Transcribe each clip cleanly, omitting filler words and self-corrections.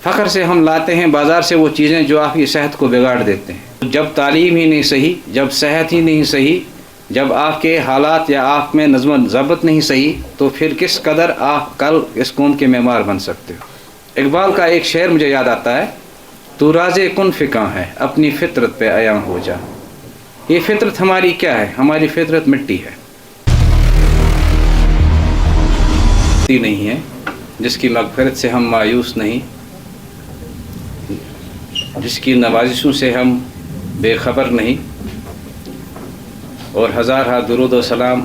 फ़ख्र से हम लाते हैं बाज़ार से वो चीज़ें जो आपकी सेहत को बिगाड़ देते हैं। जब तालीम ही नहीं सही, जब सेहत ही नहीं सही, जब आपके हालात या आप में नज़्म ज़ब्त नहीं सही, तो फिर किस कदर आप कल इस कौम के मेमार बन सकते हो। इकबाल का एक शेर मुझे याद आता है, तू राज़े कुन फ़िकां है अपनी फ़ितरत पे अयां हो जा। ये फ़ितरत हमारी क्या है? हमारी फ़ितरत मिट्टी है, नहीं है जिसकी मग़फ़िरत से हम मायूस नहीं, जिसकी नवाजिशों से हम बेखबर नहीं। और हज़ार हा दुरूद व सलाम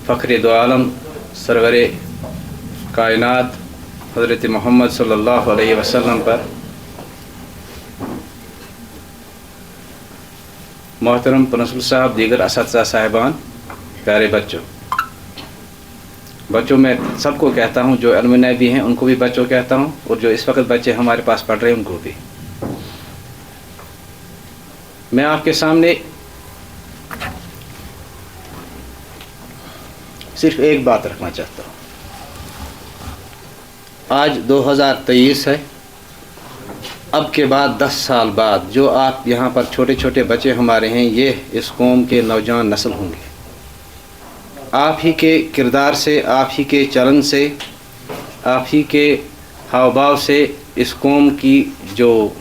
फ़ख्र दो आलम सरवरे कायनात हज़रत मोहम्मद सल्लल्लाहु अलैहि वसल्लम पर। मोहतरम प्रिंसिपल साहब, दीगर असतिज़ा साहिबान, प्यारे बच्चों मैं सबको कहता हूँ, जो अलुमनाई भी हैं उनको भी बच्चों कहता हूँ, और जो इस वक्त बच्चे हमारे पास पढ़ रहे हैं उनको भी। मैं आपके सामने सिर्फ एक बात रखना चाहता हूँ। आज 2023 है, अब के बाद 10 साल बाद जो आप यहाँ पर छोटे छोटे बच्चे हमारे हैं, ये इस कौम के नौजवान नस्ल होंगे। आप ही के किरदार से, आप ही के चलन से, आप ही के हाव भाव से इस कौम की जो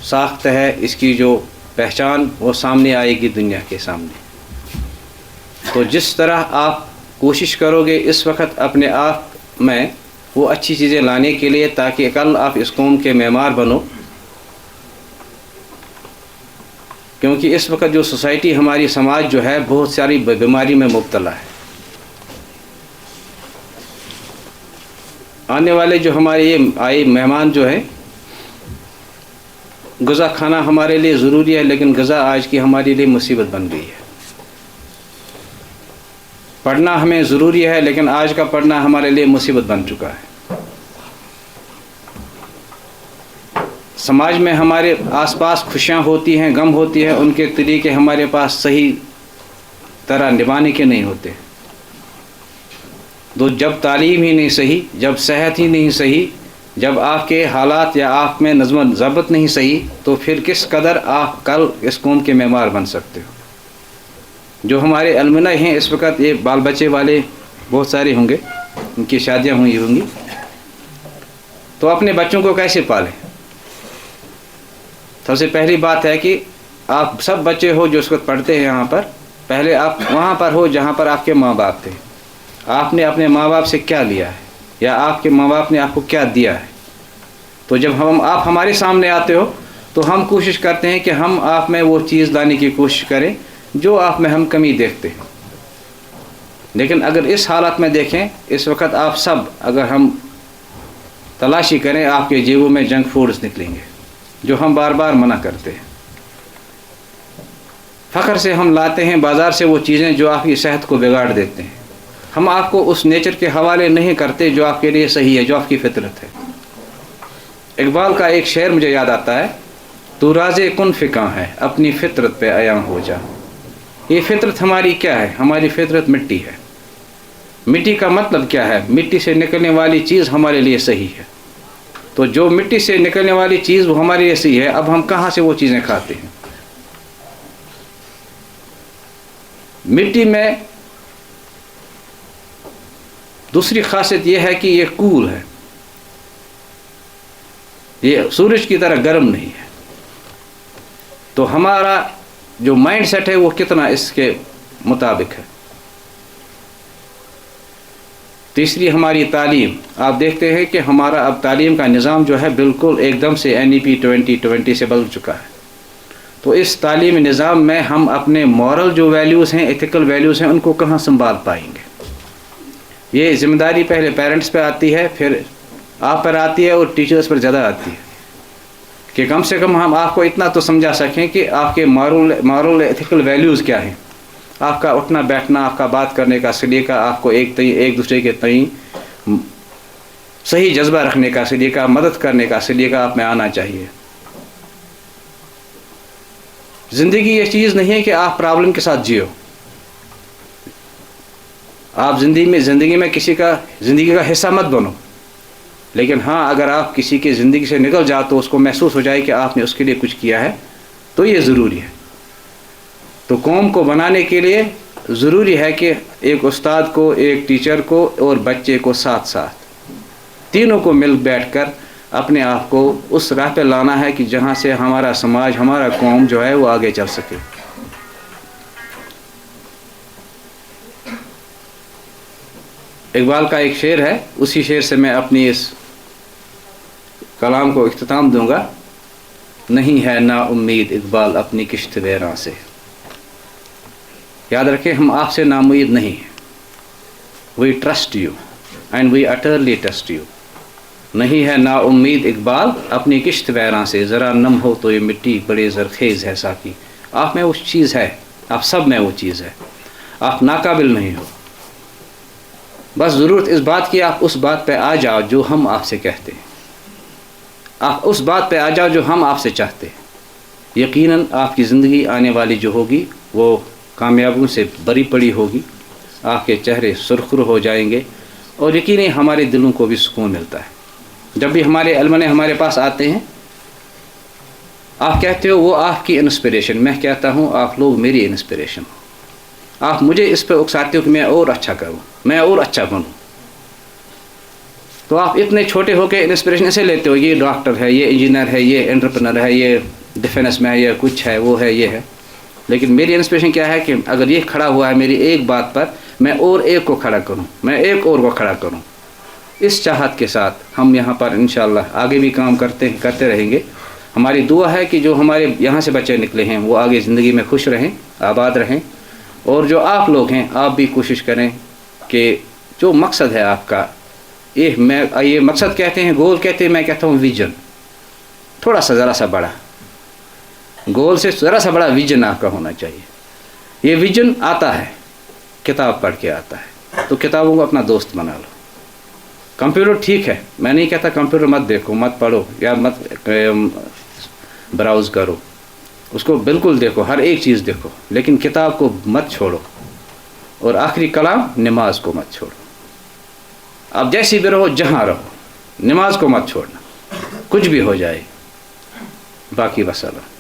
साख्त है, इसकी जो पहचान, वो सामने आएगी दुनिया के सामने। तो जिस तरह आप कोशिश करोगे इस वक्त अपने आप में वो अच्छी चीज़ें लाने के लिए, ताकि कल आप इस कौम के मेमार बनो। क्योंकि इस वक्त जो सोसाइटी, हमारी समाज जो है, बहुत सारी बीमारी में मुब्तला है। आने वाले जो हमारे ये आए मेहमान जो हैं, ग़िज़ा खाना हमारे लिए ज़रूरी है, लेकिन ग़िज़ा आज की हमारे लिए मुसीबत बन गई है। पढ़ना हमें ज़रूरी है, लेकिन आज का पढ़ना हमारे लिए मुसीबत बन चुका है। समाज में हमारे आसपास खुशियाँ होती हैं, गम होती है, उनके तरीके हमारे पास सही तरह निभाने के नहीं होते। तो जब तालीम ही नहीं सही, जब सेहत ही नहीं सही, जब आपके हालात या आप में नज़्म ज़ब्त नहीं सही, तो फिर किस कदर आप कल इस कौम के मेमार बन सकते हो। जो हमारे अलुमनाई हैं इस वक्त, ये बाल बच्चे वाले बहुत सारे होंगे, उनकी शादियां हुई होंगी, तो अपने बच्चों को कैसे पालें। सबसे पहली बात है कि आप सब बच्चे हो जो इस वक्त पढ़ते हैं यहाँ पर, पहले आप वहाँ पर हो जहाँ पर आपके माँ बाप थे। आपने अपने माँ बाप से क्या लिया है, या आपके माँ बाप ने आपको क्या दिया है। तो जब आप हमारे सामने आते हो, तो हम कोशिश करते हैं कि हम आप में वो चीज़ लाने की कोशिश करें जो आप में हम कमी देखते हैं। लेकिन अगर इस हालत में देखें, इस वक्त आप सब, अगर हम तलाशी करें, आपके जेबों में जंक फूड्स निकलेंगे, जो हम बार बार मना करते हैं। फ़ख्र से हम लाते हैं बाज़ार से वो चीज़ें जो आपकी सेहत को बिगाड़ देते हैं। हम आपको उस नेचर के हवाले नहीं करते जो आपके लिए सही है, जो आपकी फ़ितरत है। इकबाल का एक शेर मुझे याद आता है, तू राज़े कुन फ़िकां है अपनी फ़ितरत पे अयां हो जा। ये फ़ितरत हमारी क्या है? हमारी फ़ितरत मिट्टी है। मिट्टी का मतलब क्या है? मिट्टी से निकलने वाली चीज़ हमारे लिए सही है। तो जो मिट्टी से निकलने वाली चीज़ वो हमारे लिए सही है, अब हम कहाँ से वो चीज़ें खाते हैं। मिट्टी में दूसरी खासियत यह है कि ये कूल है, ये सूरज की तरह गर्म नहीं है। तो हमारा जो माइंड सेट है वो कितना इसके मुताबिक है। तीसरी हमारी तालीम, आप देखते हैं कि हमारा अब तालीम का निज़ाम जो है बिल्कुल एकदम से NEP 2020 से बदल चुका है। तो इस तालीमी निज़ाम में हम अपने मॉरल जो वैल्यूज़ हैं, एथिकल वैल्यूज़ हैं, उनको कहाँ संभाल पाएंगे। ये ज़िम्मेदारी पहले पेरेंट्स पे आती है, फिर आप पर आती है, और टीचर्स पर ज़्यादा आती है कि कम से कम हम आपको इतना तो समझा सकें कि आपके मॉरल एथिकल वैल्यूज़ क्या हैं। आपका उठना बैठना, आपका बात करने का सलीका, आपको एक दूसरे के तई सही जज्बा रखने का सलीका, मदद करने का सलीका आप में आना चाहिए। ज़िंदगी ये चीज़ नहीं है कि आप प्रॉब्लम के साथ जियो। आप ज़िंदगी में किसी का ज़िंदगी का हिस्सा मत बनो। لیکن ہاں اگر آپ کسی کی زندگی سے نکل جاؤ تو اس کو محسوس ہو جائے کہ آپ نے اس کے لیے کچھ کیا ہے، تو یہ ضروری ہے۔ تو قوم کو بنانے کے لیے ضروری ہے کہ ایک استاد کو، ایک ٹیچر کو اور بچے کو ساتھ ساتھ تینوں کو مل بیٹھ کر اپنے آپ کو اس راہ پہ لانا ہے کہ جہاں سے ہمارا سماج، ہمارا قوم جو ہے وہ آگے چل سکے۔ اقبال کا ایک شعر ہے، اسی شعر سے میں اپنی اس کلام کو اختتام دوں گا۔ نہیں ہے نا امید اقبال اپنی کشت ویراں سے۔ یاد رکھیں، ہم آپ سے نا امید نہیں ہیں۔ We trust you and we utterly trust you. نہیں ہے نا امید اقبال اپنی کشت ویراں سے، ذرا نم ہو تو یہ مٹی بڑے زرخیز ہے ساقی۔ آپ میں وہ چیز ہے، آپ سب میں وہ چیز ہے، آپ ناقابل نہیں ہو۔ بس ضرورت اس بات کی آپ اس بات پہ آ جاؤ جو ہم آپ سے کہتے ہیں، آپ اس بات پہ آ جاؤ جو ہم آپ سے چاہتے ہیں۔ یقیناً آپ کی زندگی آنے والی جو ہوگی وہ کامیابیوں سے بری پڑی ہوگی، آپ کے چہرے سرخرو ہو جائیں گے، اور یقیناً ہمارے دلوں کو بھی سکون ملتا ہے۔ جب بھی ہمارے علماء ہمارے پاس آتے ہیں، آپ کہتے ہو وہ آپ کی انسپریشن، میں کہتا ہوں آپ لوگ میری انسپریشن ہو۔ آپ مجھے اس پہ اکساتے ہو کہ میں اور اچھا کروں، میں اور اچھا بنوں۔ تو آپ اتنے چھوٹے ہو کے انسپریشن اسے لیتے ہو، یہ ڈاکٹر ہے، یہ انجینئر ہے، یہ انٹرپرنر ہے، یہ ڈیفینس میں ہے، یہ کچھ ہے، وہ ہے، یہ ہے۔ لیکن میری انسپریشن کیا ہے کہ اگر یہ کھڑا ہوا ہے میری ایک بات پر، میں اور ایک کو کھڑا کروں، میں ایک اور کو کھڑا کروں۔ اس چاہت کے ساتھ ہم یہاں پر انشاءاللہ آگے بھی کام کرتے رہیں گے۔ ہماری دعا ہے کہ جو ہمارے یہاں سے بچے نکلے ہیں وہ آگے زندگی میں خوش رہیں، آباد رہیں، اور جو آپ لوگ ہیں آپ بھی کوشش کریں کہ جو مقصد ہے آپ کا، یہ مقصد کہتے ہیں، گول کہتے ہیں، میں کہتا ہوں ویژن، تھوڑا سا ذرا سا بڑا، گول سے ذرا سا بڑا ویژن آپ کا ہونا چاہیے۔ یہ ویژن آتا ہے کتاب پڑھ کے آتا ہے، تو کتابوں کو اپنا دوست بنا لو۔ کمپیوٹر ٹھیک ہے، میں نہیں کہتا کمپیوٹر مت دیکھو، مت پڑھو یا مت براؤز کرو، اس کو بالکل دیکھو، ہر ایک چیز دیکھو، لیکن کتاب کو مت چھوڑو، اور آخری کلام نماز کو مت چھوڑو۔ آپ جیسی بھی رہو، جہاں رہو، نماز کو مت چھوڑنا، کچھ بھی ہو جائے، باقی وسلام۔